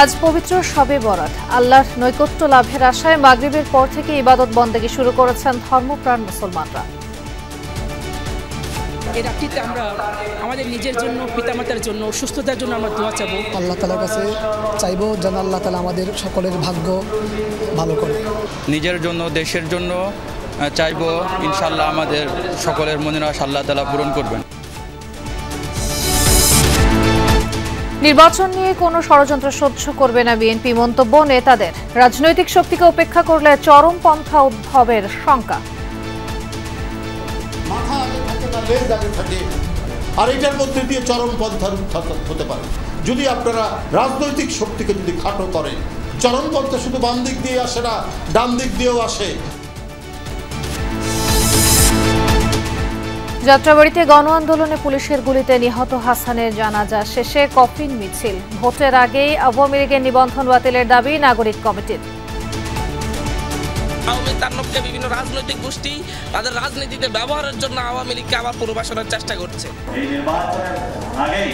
আজ পবিত্র শবে বরাত। আল্লাহর নৈকট্য লাভের আশায় মাগরিবের পর থেকে ইবাদত বন্দেগী শুরু করেছেন ধর্মপ্রাণ মুসলমানরা। এই রাত্রিতে আমরা আমাদের নিজের জন্য, পিতামাতার জন্য, সুস্থতার জন্য আমরা দোয়া চাবো। আল্লাহ তাআলার কাছে চাইবো যেন আল্লাহ তাআলা আমাদের সকলের ভাগ্য ভালো করে। নিজের জন্য, দেশের জন্য চাইবো, ইনশাআল্লাহ আমাদের সকলের মনের আশা আল্লাহ তাআলা পূরণ করবেন। নির্বাচন নিয়ে কোনো ষড়যন্ত্র সহ্য করবে না বিএনপি, মন্তব্য নেতাদের। রাজনৈতিক শক্তিকে উপেক্ষা করলে চরমপন্থা উদ্ভবের শঙ্কা। মাথা আগে থাকে না, লেজ আগে থাকে, আর এটার মধ্যে দিয়ে চরমপন্থার উত্থান হতে পারে। যদি আপনারা রাজনৈতিক শক্তিকে যদি খাটো করেন, চরমপন্থা শুধু বাম দিক দিয়ে আসে না, ডান দিক দিয়েও আসে। যাত্রাবাড়িতে গণ আন্দোলনে পুলিশের গুলিতে নিহত হাসানের জানাজা শেষে কফিন মিছিল। ভোটের আগেই আওয়ামী লীগের নিবন্ধন বাতিলের দাবি নাগরিক কমিটির। আওয়ামী তাণ্ডবকে বিভিন্ন রাজনৈতিক গোষ্ঠী তাদের রাজনীতিতে ব্যবহারের জন্য আওয়ামী লীগকে আবার পুনর্বাসনের চেষ্টা করছে। এই নির্বাচনের আগেই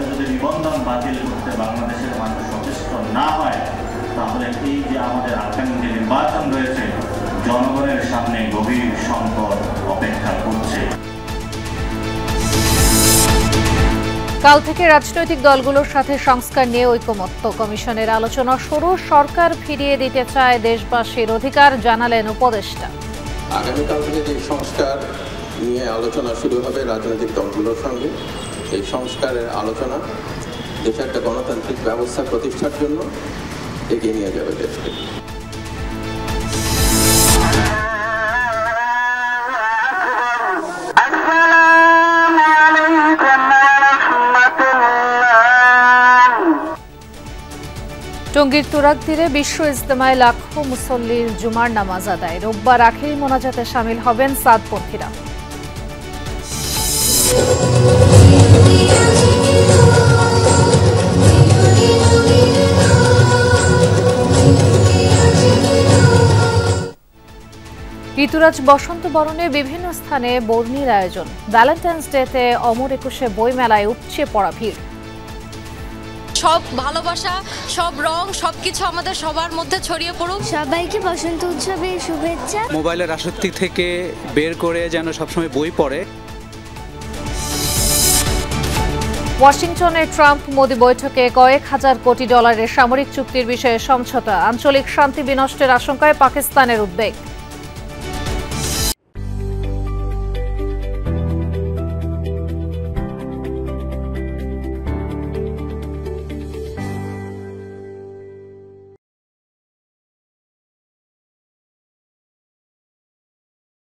যদি নিবন্ধন বাতিল করতে বাংলাদেশের মানুষ সচেষ্ট না হয়, তাহলে এই যে আমাদের আগামী যে নির্বাচন রয়েছে, জনগণের সামনে গভীর সংকট অপেক্ষা করছে। কাল থেকে রাজনৈতিক দলগুলোর সাথে সংস্কার নিয়ে ঐকমত্য কমিশনের আলোচনা শুরু। সরকার ফিরিয়ে দিতে চায় দেশবাসীর অধিকার, জানালেন উপদেষ্টা। আগামীকাল থেকে যে সংস্কার নিয়ে আলোচনা শুরু হবে রাজনৈতিক দলগুলোর সঙ্গে, এই সংস্কারের আলোচনা দেশে একটা গণতান্ত্রিক ব্যবস্থা প্রতিষ্ঠার জন্য এগিয়ে নিয়ে যাবে দেশকে। টঙ্গীর তুরাগ তীরে বিশ্ব ইজতেমায় লাখো মুসল্লির জুমার নামাজ আদায়। রোববার আখেরি মোনাজাতে শামিল হবেন সাদপন্থীরা। ঋতুরাজ বসন্ত বরণে বিভিন্ন স্থানে বর্ণির আয়োজন। ভ্যালেন্টাইন্স ডেতে অমর একুশে বই মেলায় উপচে পড়া ভিড়। সব ভালোবাসা, সব রং, সবকিছু আমাদের সবার মধ্যে ছড়িয়ে পড়ুক। সবাইকে বসন্ত উৎসবের শুভেচ্ছা। মোবাইলের আসক্তি থেকে বের করে যেন সবসময় বই পড়ে। ওয়াশিংটনে ট্রাম্প মোদি বৈঠকে কয়েক হাজার কোটি ডলারের সামরিক চুক্তির বিষয়ে সমঝোতা। আঞ্চলিক শান্তি বিনষ্টের আশঙ্কায় পাকিস্তানের উদ্বেগ।